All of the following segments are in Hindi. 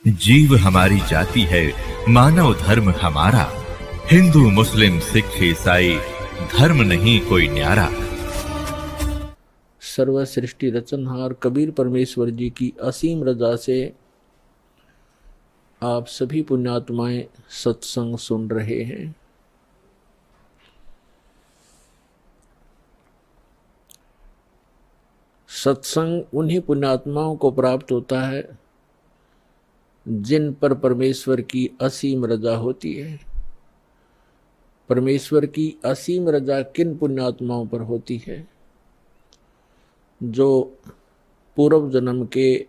जीव हमारी जाति है, मानव धर्म हमारा। हिंदू मुस्लिम सिख ईसाई धर्म नहीं कोई न्यारा। सर्व सृष्टि रचनहार कबीर परमेश्वर जी की असीम रजा से आप सभी पुण्यात्माएं सत्संग सुन रहे हैं। सत्संग उन्हीं पुण्यात्माओं को प्राप्त होता है जिन पर परमेश्वर की असीम रजा होती है। परमेश्वर की असीम रजा किन पुण्यात्माओं पर होती है? जो पूर्व जन्म के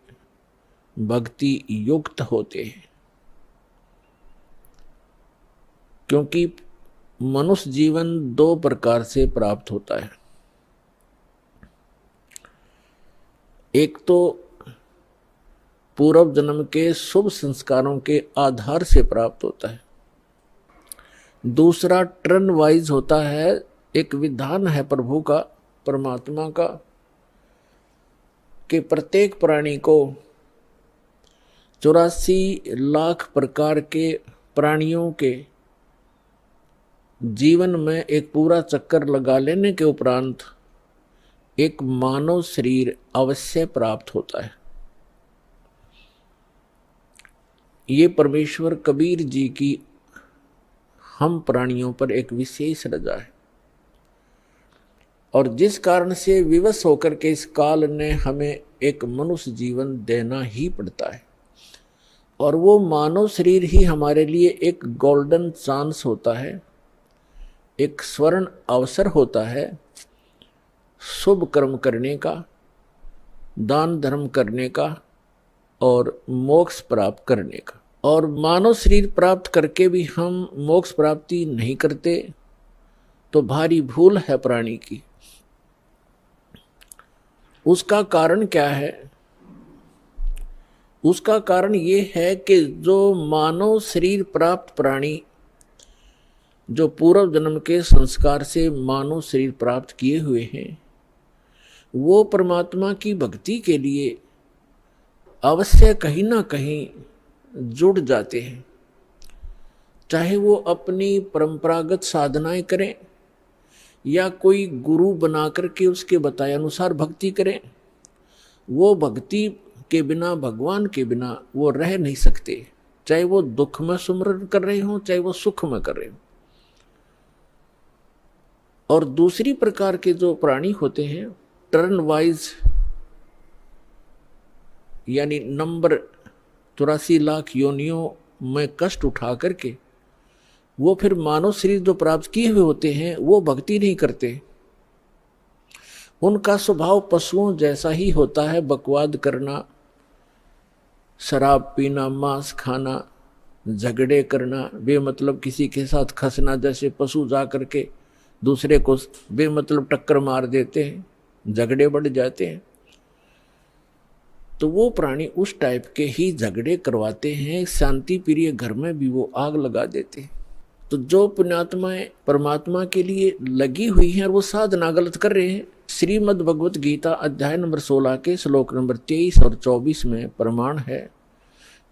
भक्ति युक्त होते हैं। क्योंकि मनुष्य जीवन दो प्रकार से प्राप्त होता है। एक तो पूर्व जन्म के शुभ संस्कारों के आधार से प्राप्त होता है। दूसरा टर्न वाइज होता है, एक विधान है प्रभु का, परमात्मा का, कि प्रत्येक प्राणी को 84 लाख प्रकार के प्राणियों के जीवन में एक पूरा चक्कर लगा लेने के उपरांत एक मानव शरीर अवश्य प्राप्त होता है। ये परमेश्वर कबीर जी की हम प्राणियों पर एक विशेष रजा है, और जिस कारण से विवश होकर के इस काल ने हमें एक मनुष्य जीवन देना ही पड़ता है। और वो मानव शरीर ही हमारे लिए एक गोल्डन चांस होता है, एक स्वर्ण अवसर होता है शुभ कर्म करने का, दान धर्म करने का और मोक्ष प्राप्त करने का। और मानव शरीर प्राप्त करके भी हम मोक्ष प्राप्ति नहीं करते तो भारी भूल है प्राणी की। उसका कारण क्या है? उसका कारण ये है कि जो मानव शरीर प्राप्त प्राणी जो पूर्व जन्म के संस्कार से मानव शरीर प्राप्त किए हुए हैं, वो परमात्मा की भक्ति के लिए अवश्य कहीं ना कहीं जुड़ जाते हैं। चाहे वो अपनी परंपरागत साधनाएं करें या कोई गुरु बना करके उसके बताए अनुसार भक्ति करें, वो भक्ति के बिना, भगवान के बिना वो रह नहीं सकते। चाहे वो दुख में सुमरन कर रहे हों, चाहे वो सुख में कर रहे हों। और दूसरी प्रकार के जो प्राणी होते हैं, टर्न वाइज, यानी नंबर 84 लाख योनियों में कष्ट उठा करके वो फिर मानव शरीर जो प्राप्त किए हुए होते हैं, वो भक्ति नहीं करते। उनका स्वभाव पशुओं जैसा ही होता है, बकवाद करना, शराब पीना, मांस खाना, झगड़े करना, बेमतलब किसी के साथ खसना। जैसे पशु जा करके दूसरे को बेमतलब टक्कर मार देते हैं, झगड़े बढ़ जाते हैं। तो वो प्राणी उस टाइप के ही झगड़े करवाते हैं। शांति प्रिय घर में भी वो आग लगा देते हैं। तो जो पुण्यात्माएं परमात्मा के लिए लगी हुई हैं और वो साधना गलत कर रहे हैं, श्रीमद् भगवत गीता अध्याय नंबर 16 के श्लोक नंबर 23 और 24 में प्रमाण है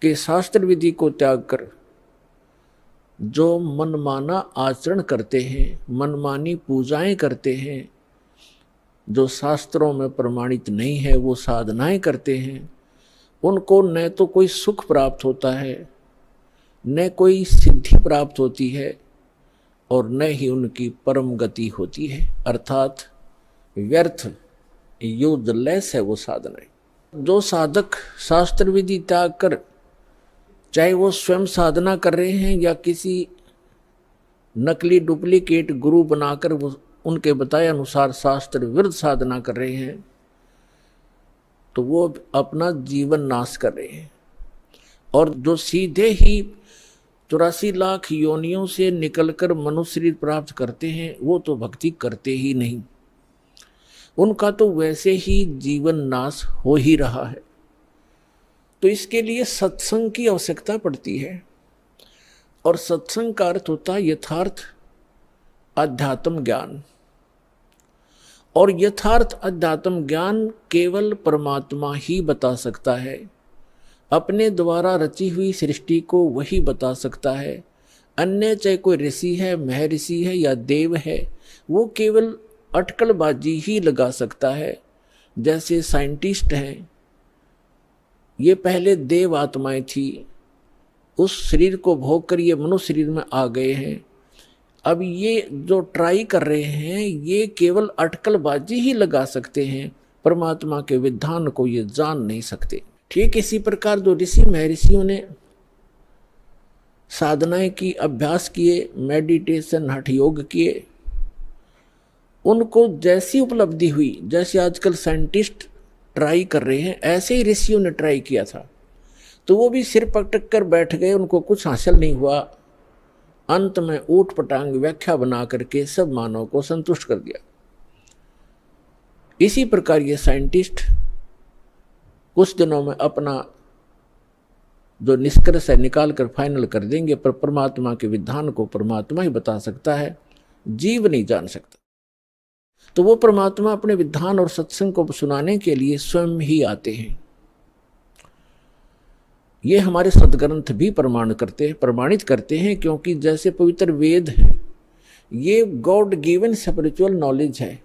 कि शास्त्र विधि को त्याग कर जो मनमाना आचरण करते हैं, मनमानी पूजाएं करते हैं, जो शास्त्रों में प्रमाणित नहीं है वो साधनाएं करते हैं, उनको न तो कोई सुख प्राप्त होता है, न कोई सिद्धि प्राप्त होती है, और न ही उनकी परम गति होती है। अर्थात व्यर्थ, यूजलेस है वो साधनाएं। जो साधक शास्त्र विधि त्याग कर, चाहे वो स्वयं साधना कर रहे हैं या किसी नकली डुप्लीकेट गुरु बनाकर वो उनके बताए अनुसार शास्त्र विरुद्ध साधना कर रहे हैं, तो वो अपना जीवन नाश कर रहे हैं। और जो सीधे ही 84 लाख योनियों से निकलकर मनुष्य शरीर प्राप्त करते हैं, वो तो भक्ति करते ही नहीं। उनका तो वैसे ही जीवन नाश हो ही रहा है। तो इसके लिए सत्संग की आवश्यकता पड़ती है। और सत्संग का अर्थ होता है यथार्थ अध्यात्म ज्ञान। और यथार्थ अध्यात्म ज्ञान केवल परमात्मा ही बता सकता है। अपने द्वारा रची हुई सृष्टि को वही बता सकता है। अन्य चाहे कोई ऋषि है, महर्षि है या देव है, वो केवल अटकलबाजी ही लगा सकता है। जैसे साइंटिस्ट हैं, ये पहले देव आत्माएं थी, उस शरीर को भोग कर ये मनुष्य शरीर में आ गए हैं। अब ये जो ट्राई कर रहे हैं ये केवल अटकलबाजी ही लगा सकते हैं, परमात्मा के विधान को ये जान नहीं सकते। ठीक इसी प्रकार जो ऋषि महर्षियों ने साधनाएं की, अभ्यास किए, मेडिटेशन, हठ योग किए, उनको जैसी उपलब्धि हुई, जैसे आजकल साइंटिस्ट ट्राई कर रहे हैं, ऐसे ही ऋषियों ने ट्राई किया था। तो वो भी सिर पटक कर बैठ गए, उनको कुछ हासिल नहीं हुआ। अंत में ऊट पटांग व्याख्या बना करके सब मानव को संतुष्ट कर दिया। इसी प्रकार ये साइंटिस्ट कुछ दिनों में अपना जो निष्कर्ष है निकाल कर फाइनल कर देंगे, पर परमात्मा के विधान को परमात्मा ही बता सकता है, जीव नहीं जान सकता। तो वो परमात्मा अपने विधान और सत्संग को सुनाने के लिए स्वयं ही आते हैं। ये हमारे सदग्रंथ भी प्रमाणित करते हैं, क्योंकि जैसे पवित्र वेद है, ये गॉड गिवन स्पिरिचुअल नॉलेज है,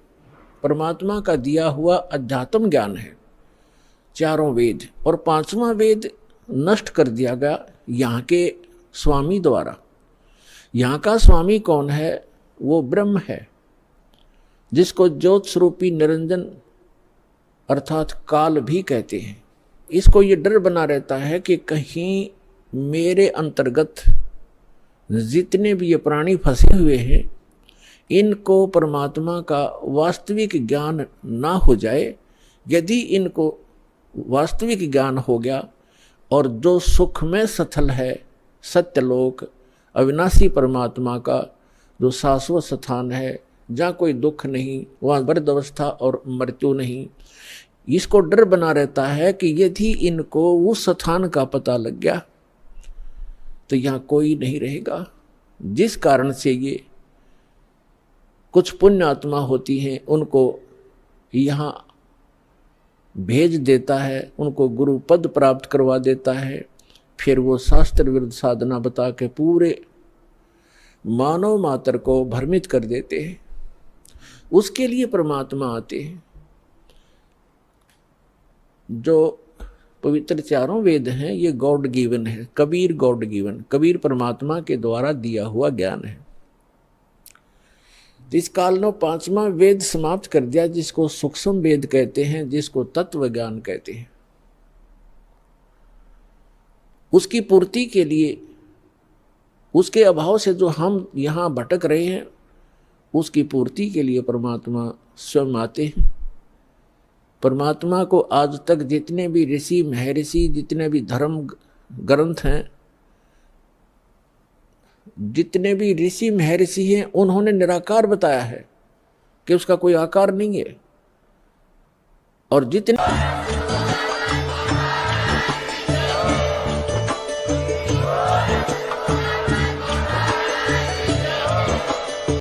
परमात्मा का दिया हुआ अध्यात्म ज्ञान है, चारों वेद। और पांचवा वेद नष्ट कर दिया गया यहाँ के स्वामी द्वारा। यहाँ का स्वामी कौन है? वो ब्रह्म है, जिसको ज्योत स्वरूपी निरंजन अर्थात काल भी कहते हैं। इसको ये डर बना रहता है कि कहीं मेरे अंतर्गत जितने भी ये प्राणी फंसे हुए हैं, इनको परमात्मा का वास्तविक ज्ञान ना हो जाए। यदि इनको वास्तविक ज्ञान हो गया और जो सुख में सथल है, सत्यलोक, अविनाशी परमात्मा का जो शाश्वत स्थान है, जहाँ कोई दुख नहीं, वहाँ वृद्ध अवस्था और मृत्यु नहीं, इसको डर बना रहता है कि यदि इनको उस स्थान का पता लग गया तो यहाँ कोई नहीं रहेगा। जिस कारण से ये कुछ पुण्य आत्मा होती हैं, उनको यहाँ भेज देता है, उनको गुरु पद प्राप्त करवा देता है। फिर वो शास्त्र विरुद्ध साधना बता के पूरे मानव मात्र को भ्रमित कर देते हैं। उसके लिए परमात्मा आते हैं। जो पवित्र चारों वेद हैं ये गॉड गिवन है, कबीर गॉड गिवन, कबीर परमात्मा के द्वारा दिया हुआ ज्ञान है। इस काल ने पांचवा वेद समाप्त कर दिया, जिसको सूक्ष्म वेद कहते हैं, जिसको तत्व ज्ञान कहते हैं। उसकी पूर्ति के लिए, उसके अभाव से जो हम यहाँ भटक रहे हैं, उसकी पूर्ति के लिए परमात्मा स्वयं आते हैं। परमात्मा को आज तक जितने भी ऋषि महर्षि, जितने भी धर्म ग्रंथ हैं, जितने भी ऋषि महर्षि हैं, उन्होंने निराकार बताया है कि उसका कोई आकार नहीं है। और जितने